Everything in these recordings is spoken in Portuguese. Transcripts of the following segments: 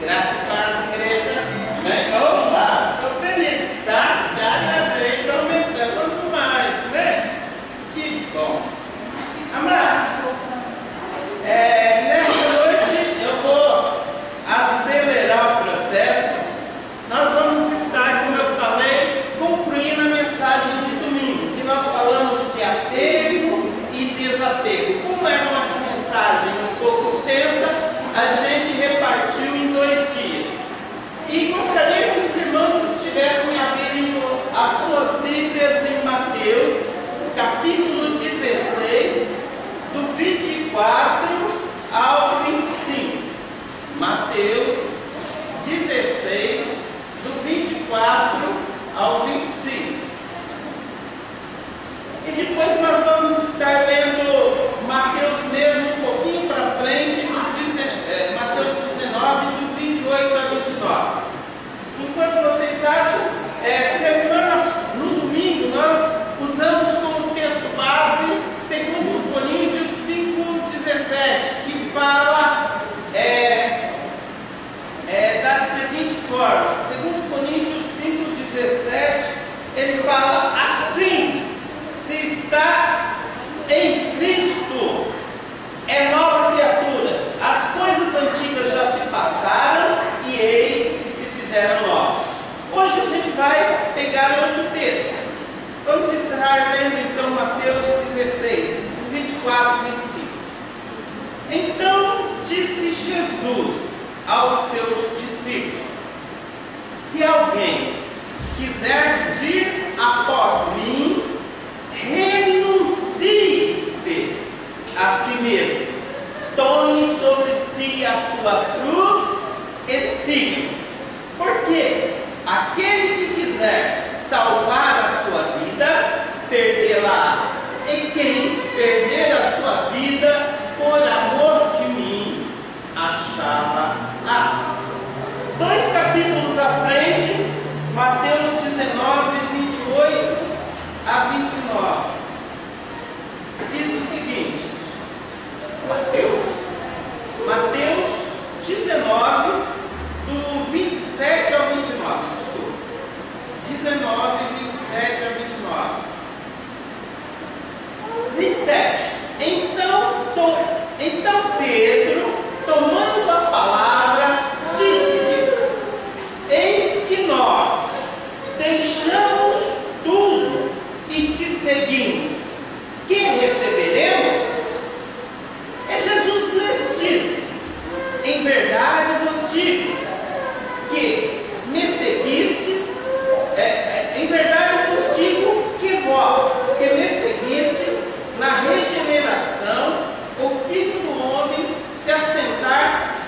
Graça e paz, igreja. Opa, estou feliz, tá? Cada vez aumentando mais, né? Que bom. Amados, nesta noite eu vou acelerar o processo. Nós vamos estar, como eu falei, concluindo a mensagem de domingo, que nós falamos de apego e desapego. Como era uma mensagem um pouco extensa, a gente repartiu em 2 dias. E gostaria que os irmãos estivessem abrindo as suas Bíblias em Mateus, capítulo 16, do 24 ao 25. Mateus 16, do 24 ao 25. E depois nós vamos estar lendo Mateus mesmo um pouquinho para frente, Mateus 19, do 28 a 29. Enquanto vocês acham, no domingo nós usamos como texto base 2 Coríntios 5,17, que fala da seguinte forma: 2 Coríntios 5,17, ele fala assim: se está em Cristo, é nova criatura, as coisas antigas já se passaram e eis que se fizeram novas. Hoje a gente vai pegar outro texto. Vamos estar lendo então Mateus 16, do 24 ao 25. Então disse Jesus aos seus discípulos: se alguém quiser vir após mim, renuncie-se a si mesmo, tome sobre si a sua cruz e siga. Porque aquele que quiser salvar a sua vida, perdê-la. E quem perder a sua vida por amor de mim, achá-la. 2 capítulos à frente, Mateus 19, 28 a 29. Diz o seguinte: Mateus 19, do 27 ao 29. Desculpa. 19, 27 a 29. 27. Então Pedro, tomando a palavra, disse-lhe: eis que nós deixamos tudo e te seguimos. Que receberemos? Jesus lhes disse: em verdade vos digo que me seguistes, em verdade vos digo que vós que me seguistes, na regeneração, o Filho do Homem se assentar,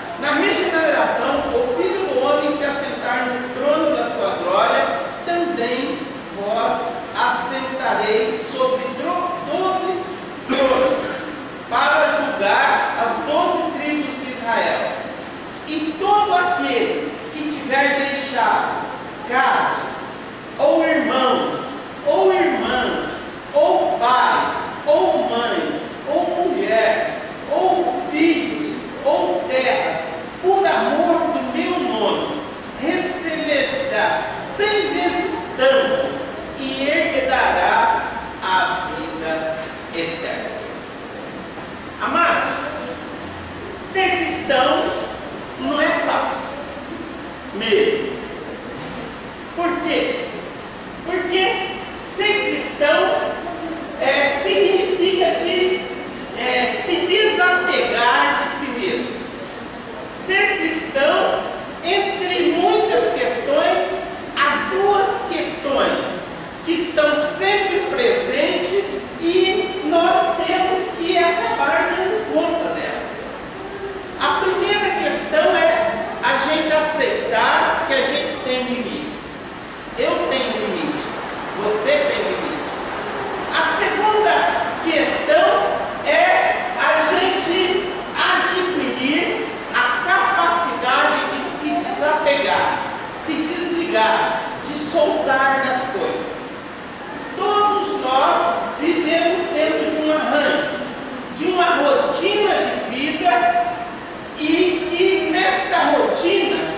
no trono da sua glória, também vós assentareis sobre 12 tronos, para julgar as 12 tribos de Israel. E todo aquele que tiver deixado casas, ou irmãos, ou irmãs, ou pai, ou mãe, ou mulher, ou filhos, ou terras, por amor do meu nome, receberá 100 vezes tanto e herdará a vida eterna. Amados, ser cristão não é fácil mesmo. Por quê? Porque ser cristão significa se desapegar de si mesmo. Ser cristão, entre muitas questões, há 2 questões que estão sempre presentes e nós temos que acabar dando conta delas. A primeira questão é a gente aceitar que a gente tem limites. Eu tenho limite, você tem limite. A segunda questão é a gente adquirir a capacidade de se desapegar, se desligar, de soltar das coisas. Todos nós vivemos dentro de um arranjo, de uma rotina de vida, e que nesta rotina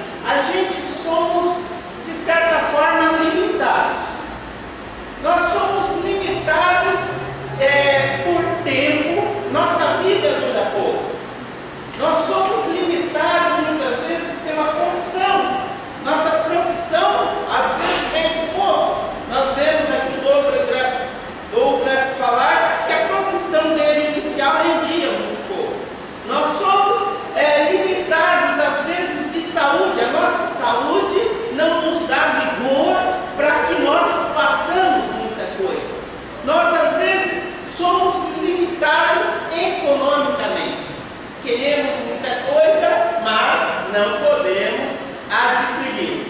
não podemos adquirir.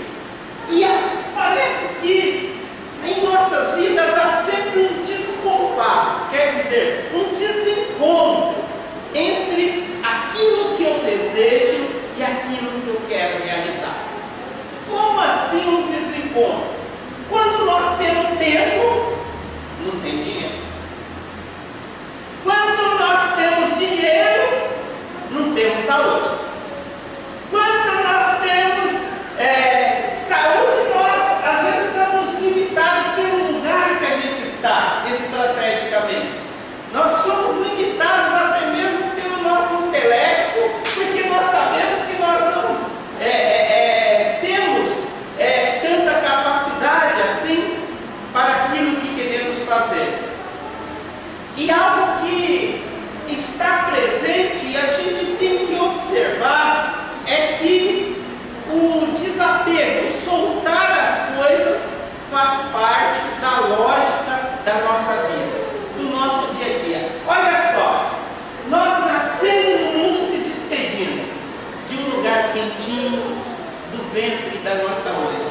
E parece que em nossas vidas há sempre um descompasso, quer dizer, um desencontro entre aquilo que eu desejo e aquilo que eu quero realizar. Como assim um desencontro? Quando nós temos tempo, não tem dinheiro. Quando nós temos dinheiro, não temos saúde. Quando nós temos saúde, nós às vezes somos limitados pelo lugar que a gente está estrategicamente. Nós somos limitados até mesmo pelo nosso intelecto, porque nós sabemos que nós não temos tanta capacidade assim para aquilo que queremos fazer. E algo que está presente e a gente tem que observar é que o desapego, soltar as coisas, faz parte da lógica da nossa vida, do nosso dia a dia. Olha só, nós nascemos no mundo se despedindo de um lugar quentinho, do ventre da nossa mãe.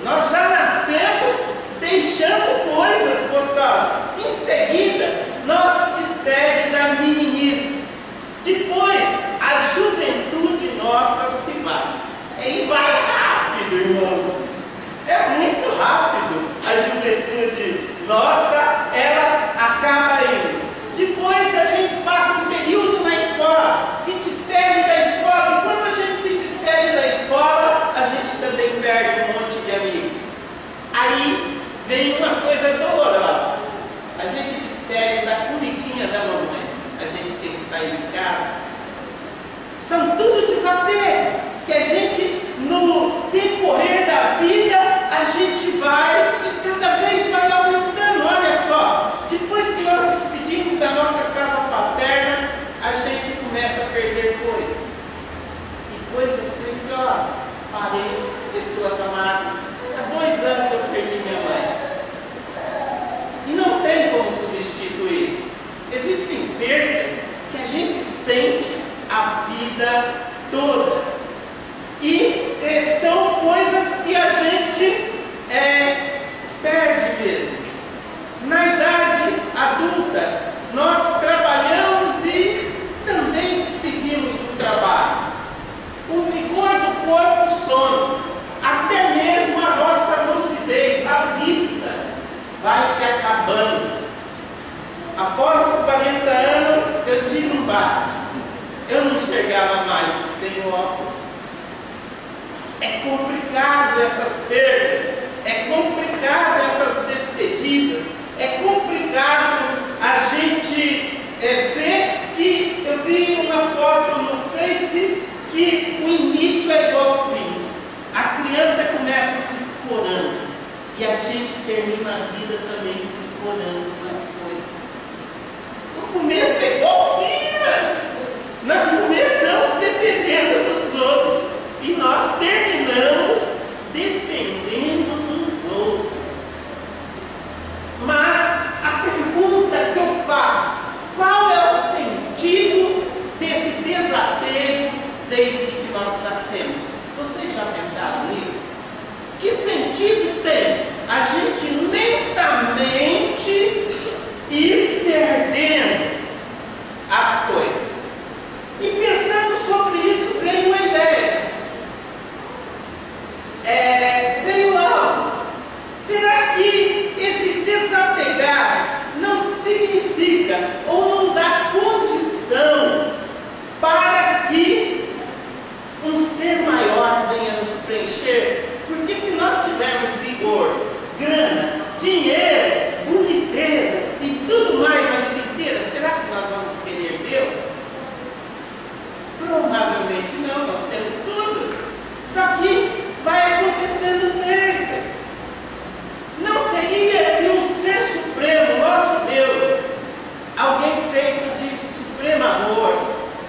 Nós já nascemos deixando coisas gostosas. Em seguida, nós se despede da meninice. Depois, a juventude nossa se vai. E vai rápido, irmãos. É muito rápido. A juventude nossa, ela acaba indo. Depois a gente passa um período na escola e despede da escola. E quando a gente se despede da escola, a gente também perde um monte de amigos. Aí vem uma coisa dolorosa. A gente despede da comidinha da mamãe. A gente tem que sair de casa. São tudo desapego que a gente, no decorrer da vida, a gente vai e cada vez vai aumentando. Olha só, depois que nós nos despedimos da nossa casa paterna, a gente começa a perder coisas. E coisas preciosas, parentes, pessoas amadas. Há 2 anos eu perdi minha mãe. E não tem como substituir. Existem perdas que a gente sente a vida toda. E são coisas que a gente perde mesmo. Na idade adulta, nós trabalhamos e também despedimos do trabalho. O vigor do corpo some, até mesmo a nossa lucidez, a vista, vai se acabando. Após os 40 anos, eu tive um baque. Eu não enxergava mais sem óculos. É complicado essas perdas, é complicado essas despedidas, é complicado a gente ver que eu vi uma foto no Face que o início é igual ao fim. A criança começa se escorando e a gente termina a vida também se escorando nas coisas. O começo é igual ao fim, mano. Nós começamos dependendo dos outros e nós terminamos dependendo dos outros. Mas a pergunta que eu faço, qual é o sentido desse desapego desde que nós nascemos? Vocês já pensaram nisso? Que sentido tem a gente lentamente ir perdendo as coisas? E pensando sobre isso, veio uma ideia. Veio algo. Será que esse desapegar não significa ou não dá condição para que um ser maior venha nos preencher? Porque se nós tivermos vigor, grana, dinheiro, boniteza e tudo mais a vida inteira, será que nós vamos querer Deus? Provavelmente não, nós temos tudo. Só que vai acontecendo perdas. Não seria que um ser supremo, nosso Deus, alguém feito de supremo amor,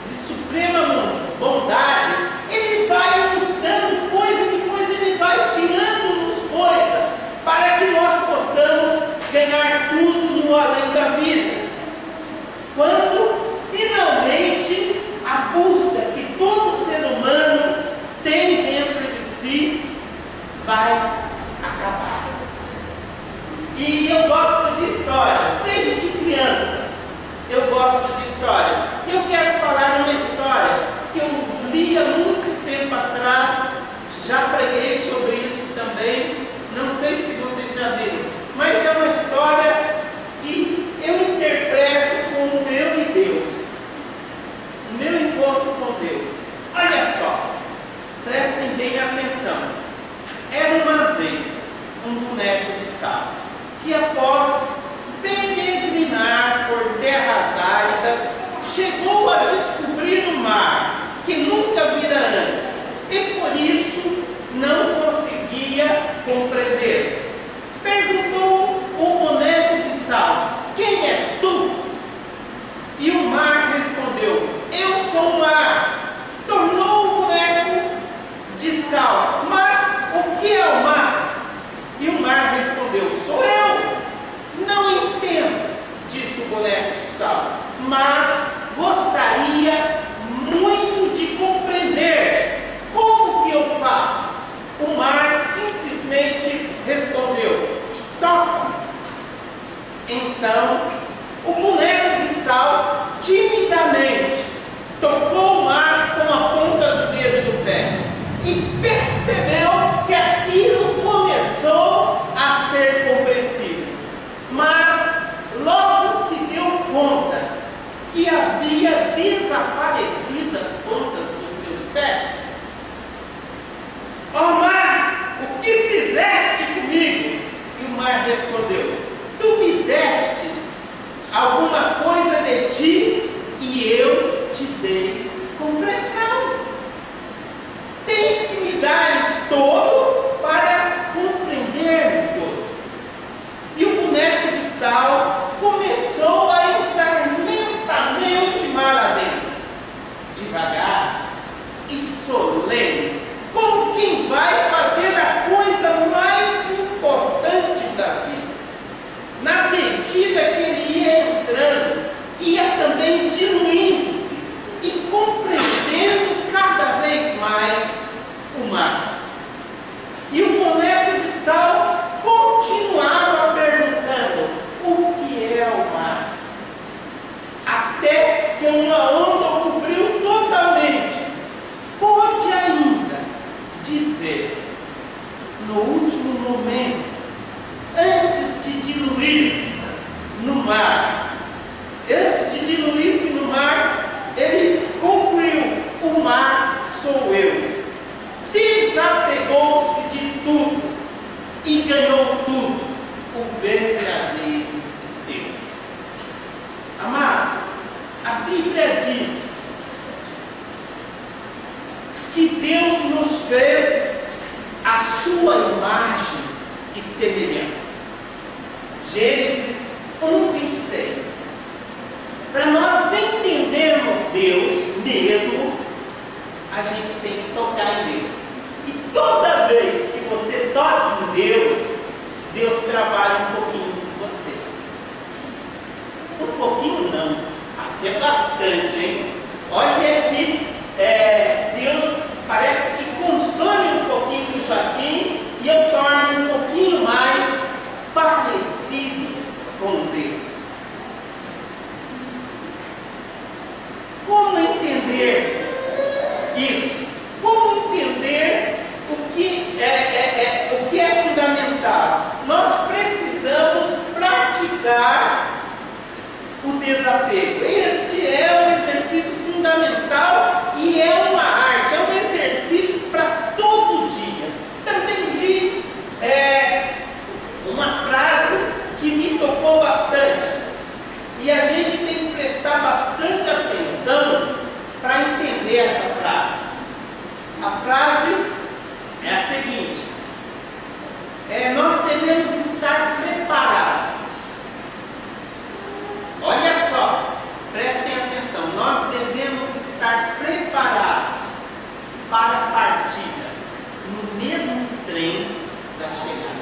de suprema bondade, ele vai nos dando coisa e depois ele vai tirando-nos coisa e percebeu que aquilo começou a ser compreensível. Mas logo se deu conta que havia desaparecido as pontas dos seus pés. Ó mar, o que fizeste comigo? E o mar respondeu: tu me deste alguma coisa de ti e eu te dei compreensão. Tens que me dar isso todo para compreender-me todo. E o boneco de sal começou a entrar lentamente mar adentro, devagar e solene, como quem vai fazer a coisa mais importante da vida. Na medida que ele ia entrando, ia também diluindo-se e compreendendo cada vez mais o mar. E o boneco de sal continuava perguntando: o que é o mar? Até que uma onda o cobriu totalmente. Pôde ainda dizer, no último momento, antes de diluir-se no mar, ele concluiu: o mar sou eu. Desapegou-se de tudo e ganhou tudo, o verdadeiro Deus. Amados, a Bíblia diz que Deus nos fez a sua imagem e semelhança. Gênesis 1:26. Para nós entendermos Deus mesmo, a gente tem que tocar em Deus. E toda vez que você toca em Deus, Deus trabalha um pouquinho com você. Um pouquinho não, até bastante, hein? Olha aqui, Deus parece que consome um pouquinho do Joaquim e eu torno um pouquinho mais parecido com Deus. Como entender isso? Como entender o que é fundamental? Nós precisamos praticar o desapego. Este é um exercício fundamental e é uma arte, é um exercício para todo dia. Também li uma frase que me tocou bastante e a gente tem que prestar bastante atenção para entender essa frase. A frase é a seguinte: nós devemos estar preparados. Olha só, prestem atenção, nós devemos estar preparados para a partida no mesmo trem da chegada.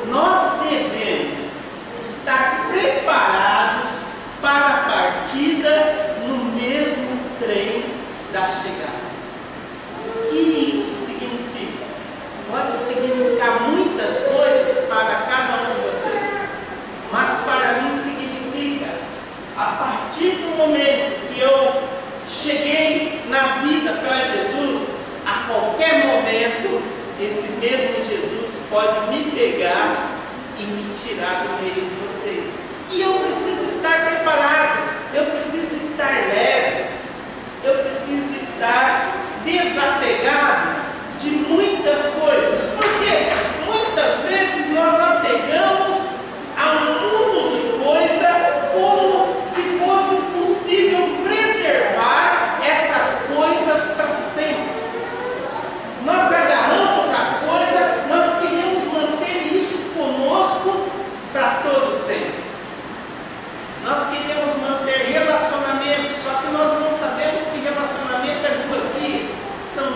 Nós devemos estar preparados para a partida no mesmo trem da chegada. O que isso significa? Pode significar muitas coisas para cada um de vocês, mas para mim significa, a partir do momento que eu cheguei na vida para Jesus, a qualquer momento esse mesmo Jesus pode me pegar e me tirar do meio de vocês. E eu preciso estar preparado, eu preciso estar leve, eu preciso estar desapegado de muitas coisas. Porque muitas vezes nós apegamos a um mundo de coisa como se fosse possível preservar essas coisas para sempre. Nós agarramos a coisa, nós queremos manter isso conosco para todo sempre. Nós queremos manter relacionamentos, só que nós não sabemos que relacionamento é duas vias, são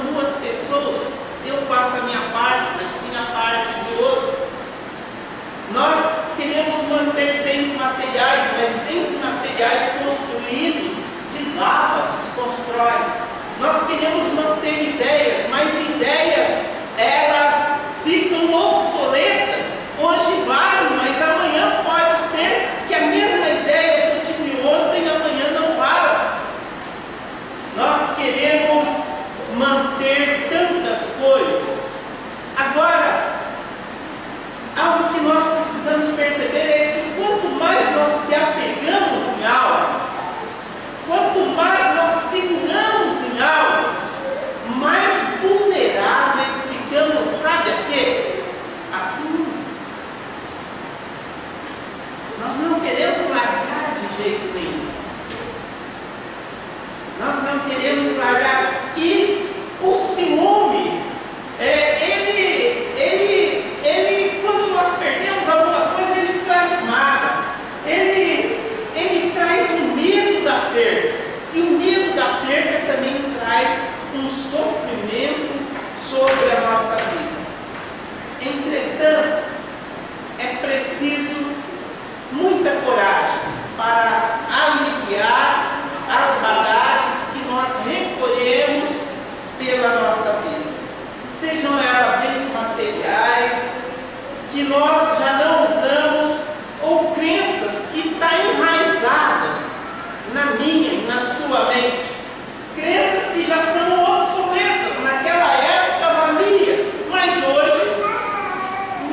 sobre a nossa vida. Entretanto, é preciso muita coragem para aliviar as bagagens que nós recolhemos pela nossa vida. Sejam elas bens materiais, que nós já não usamos, ou crenças que estão enraizadas na minha e na sua mente. Crenças que já são obsoletas, naquela época valia, mas hoje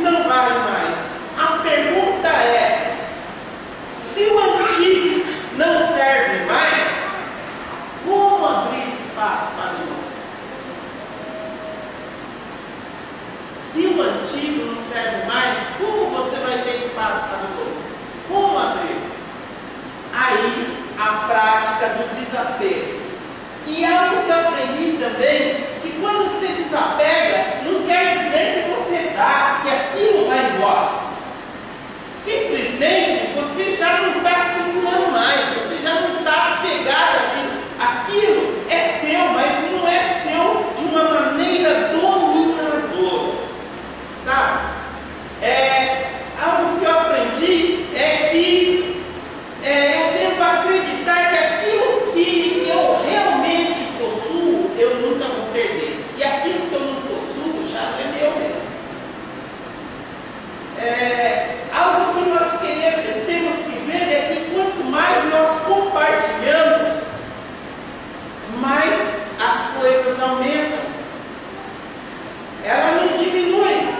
não vale mais. A pergunta é, se o antigo não serve mais, como abrir espaço para o novo? Se o antigo não serve mais, como você vai ter espaço para o novo? Como abrir? Aí, a prática do desapego. E algo que eu aprendi também, que quando você desapega, não quer dizer que você dá, que aquilo vai embora. Simplesmente, você já não está segurando mais, você já não está apegado àquilo. Aquilo é seu, mas não é seu de uma maneira dominadora. Sabe? Algo que eu aprendi é que eu devo acreditar que aquilo que eu realmente possuo, eu nunca vou perder. E aquilo que eu não possuo já não é meu mesmo. Algo que nós temos que ver é que quanto mais nós compartilhamos, mais as coisas aumentam. Ela não diminui.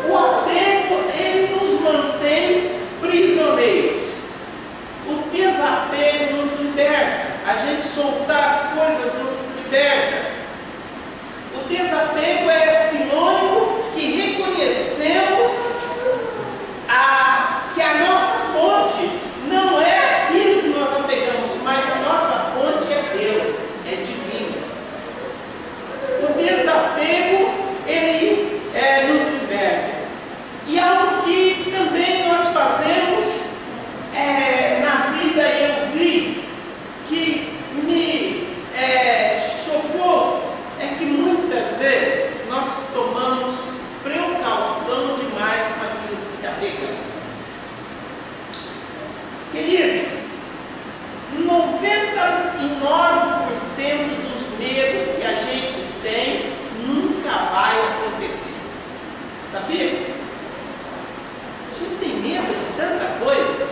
O apego, ele nos mantém prisioneiros. O desapego nos liberta. A gente soltar as coisas nos liberta. O desapego é sinônimo que reconhecemos que a nossa fonte não é aquilo que nós apegamos, mas a nossa fonte é Deus, é divino. O desapego, ele nos liberta. E algo que também nós fazemos na vida, eu vi que me chocou, é que muitas vezes nós tomamos precaução demais com aquilo que se apegamos. Queridos, 99% dos medos que a gente tem nunca vai acontecer. Sabia? A gente tem medo de tanta coisa,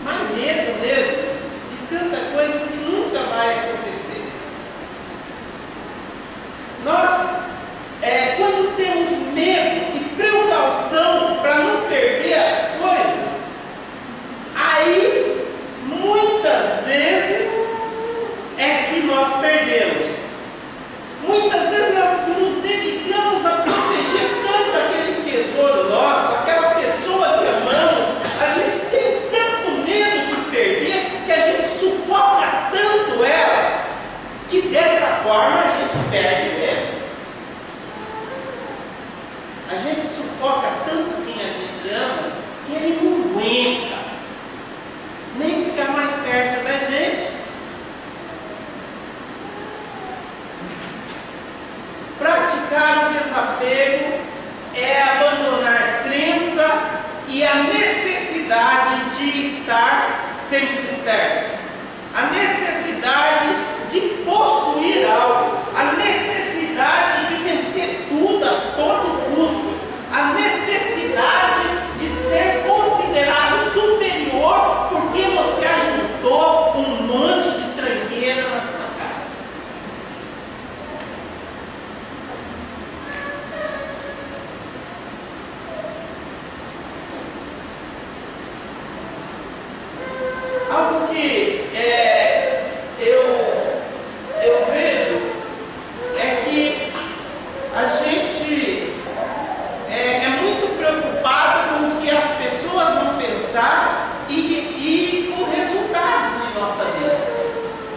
mas medo mesmo de tanta coisa que nunca vai acontecer. Nós, quando temos medo e precaução para não perder as coisas, aí muitas vezes é que nós perdemos. Muitas vezes nós nos dedicamos a proteger tanto aquele tesouro nosso, aquela pessoa que amamos, a gente tem tanto medo de perder, que a gente sufoca tanto ela, que dessa forma a gente perde mesmo. A gente sufoca tanto quem a gente ama, que ele não aguenta nem ficar mais perto da gente. Praticar o desapego é abandonar crença e a necessidade de estar sempre certo, a necessidade de possuir algo, a necessidade de vencer tudo a todo custo, a necessidade de ser considerado superior porque você ajuntou um monte de tranqueira na sua casa. Algo que eu vejo é que a gente é muito preocupado com o que as pessoas vão pensar e com resultados em nossa vida.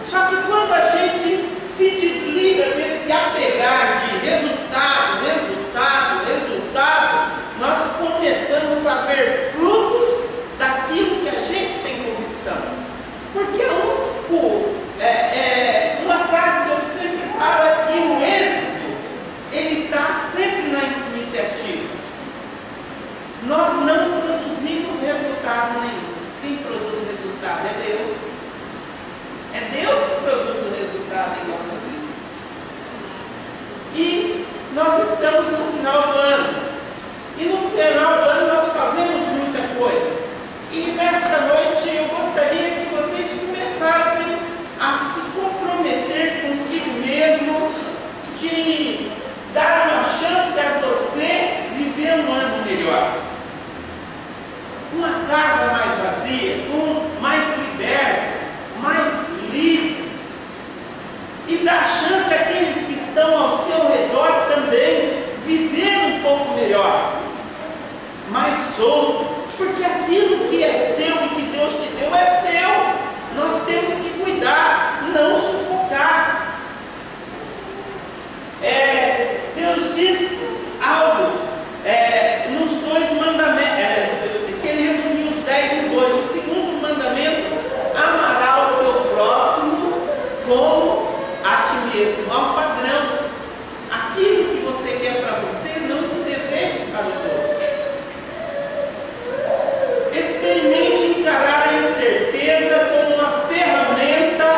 Só que quando a gente se desliga desse apegar de resultado, nós começamos a ver frutos daquilo que a gente tem convicção. Porque uma frase que eu sempre falo é que o êxito, ele nós estamos no final do ano. E no final do ano nós fazemos muita coisa. E nesta noite eu gostaria que vocês começassem a se comprometer consigo mesmo de dar uma chance a você viver um ano melhor. Com a casa mais vazia, com mais liberto, mais livre. E dar chance àqueles que estão ao seu redor também viver um pouco melhor, mais solto, porque aquilo que é seu e que Deus te deu é seu. Nós temos que cuidar, não sufocar. Deus diz algo nos 2 mandamentos, que ele resumiu os 10 em 2. O segundo mandamento: amará o teu próximo como a ti mesmo. Há um padrão. Aquilo que você quer para você, não te deseje para os outros. Experimente encarar a incerteza como uma ferramenta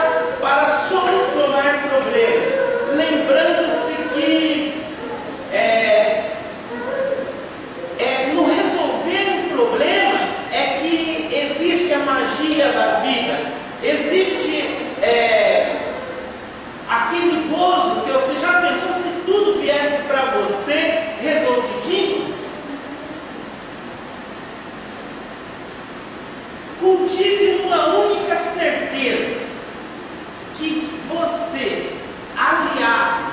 para solucionar problemas, lembrando-se que no resolver um problema é que existe a magia da vida, existe aquele gozo que você já pensou se tudo viesse para você resolvidinho? Cultive uma única certeza, que você, aliado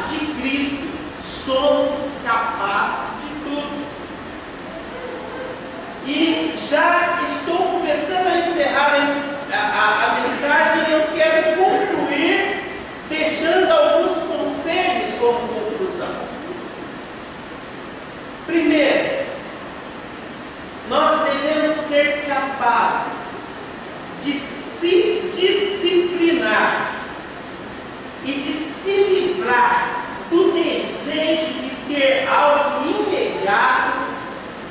de Cristo, somos capazes de tudo. E já estou começando a encerrar a mensagem e eu quero concluir deixando alguns conselhos como conclusão. Primeiro, nós devemos ser capazes de se disciplinar e de se livrar do desejo de ter algo imediato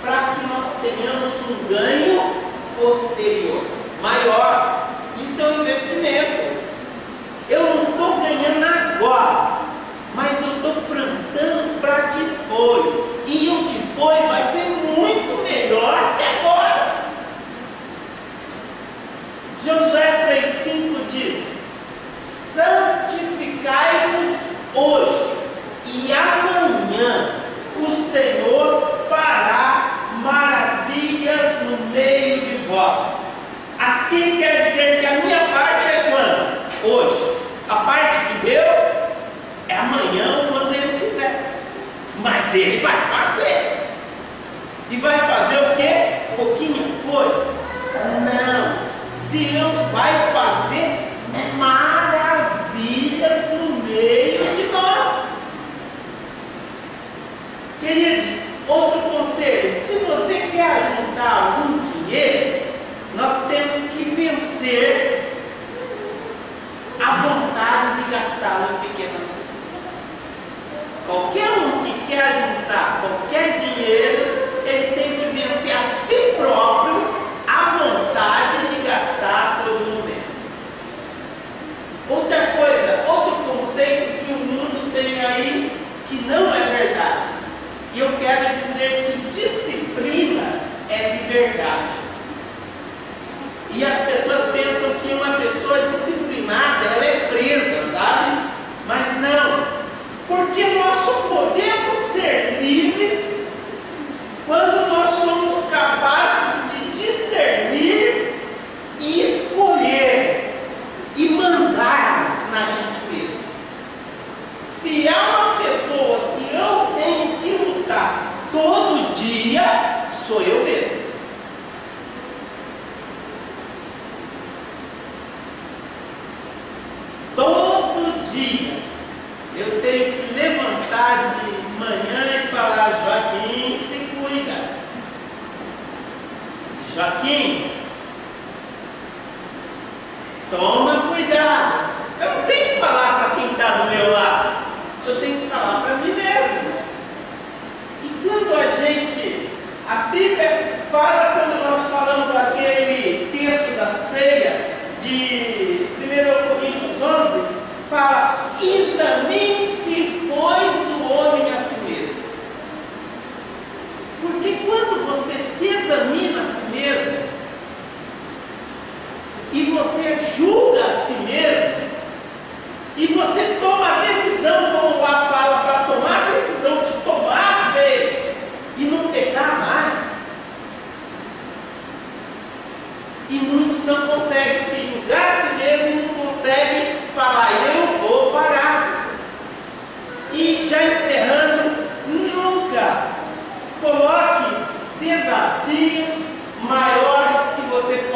para que nós tenhamos um ganho posterior maior. Isso é um investimento. Eu não estou ganhando agora, mas eu estou plantando para depois. E o depois vai ser muito melhor que agora. Josué 3,5 diz: santificai-vos hoje, e amanhã o Senhor fará maravilhas no meio de vós. Aqui quer dizer que a minha parte é quando? Hoje. A parte de Deus é amanhã, quando Ele quiser. Mas Ele vai fazer. E vai fazer o quê? Pouquinha coisa? Não. Deus vai fazer maravilhas no meio de nós. Queridos, outro conselho: se você quer juntar algum dinheiro, nós temos que vencer a vontade de gastá-lo em pequenas coisas. Qualquer um que quer juntar qualquer dinheiro, ele tem que vencer a si próprio a vontade de gastar a todo momento. Outra coisa, outro conceito que o mundo tem aí, que não é verdade. E eu quero dizer que disciplina é liberdade. E as pessoas pensam que uma pessoa disciplinada, ela é presa, sabe? Mas não. Porque nós só podemos ser livres quando nós somos capazes de discernir e escolher e mandarmos na gente mesmo. Se há uma pessoa que eu tenho que lutar todo dia, sou eu mesmo. Todo dia eu tenho que levantar de manhã e falar: Joaquim, se cuida. Joaquim, toma cuidado. Eu não tenho que falar para quem está do meu lado, eu tenho que falar para mim mesmo. E quando a Bíblia fala, quando nós falamos aquele texto da ceia de 1 Coríntios 11, fala: examine-se, pois,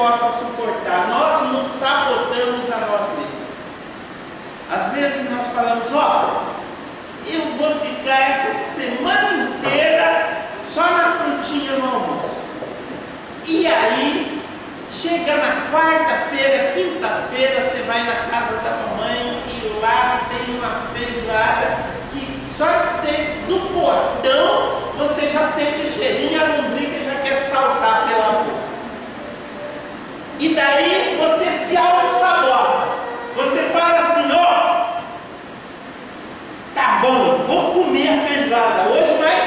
possa suportar. Nós nos sabotamos a nós mesmos. Às vezes nós falamos, ó, eu vou ficar essa semana inteira só na frutinha no almoço. E aí, chega na quarta-feira, quinta-feira, você vai na casa da mamãe e lá tem uma feijoada que só do portão você já sente o cheirinho, a lombriga já quer saltar pela boca. E daí você se auto-sabota. Você fala assim, ó, tá bom, vou comer a feijoada hoje, mas